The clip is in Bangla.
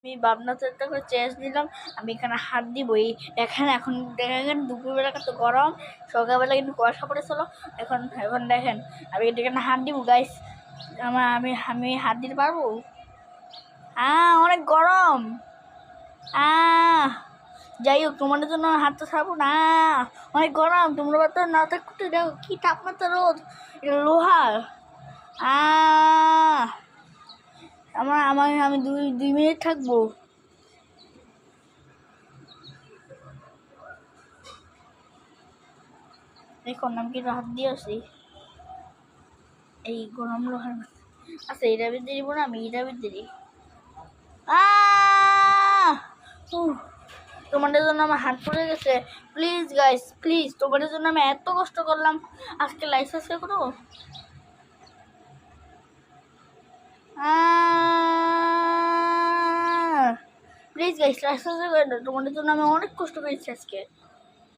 আমি ভাবনাতে একটা করে চেঞ্জ দিলাম। আমি এখানে হাত দিব। এখানে এখন দেখেন দুপুরবেলা কত গরম, সকালবেলা কিন্তু কুয়াশা পড়েছিল। এখন এখন দেখেন আমি এখানে হাত দিব গাইস। আমি আমি হাত দিতে পারবো? অনেক গরম। যাই হোক, তোমাদের জন্য হাতটা ছাড়বো না। অনেক গরম, তোমরা তো না থাকতে দেখো কি তাপমাত্রা, রোদ, এটা লোহার। আমি 2 মিনিট থাকবো। দেখুন আমি কিন্তু হাত দিয়ে আসি এই গরম লোহার। আচ্ছা, এটা বেঁধে দিব না, আমি এটা বেঁধে দিই। তোমাদের জন্য আমার হাত পড়ে গেছে। প্লিজ গাইস, প্লিজ, তোমাদের জন্য আমি এত কষ্ট করলাম। আজকে লাইফ সাবস্ক্রাইব করো। প্লিজ গাইস, লাইফ সাবস্ক্রাইব করে দাও। তোমাদের জন্য আমি অনেক কষ্ট করেছি আজকে।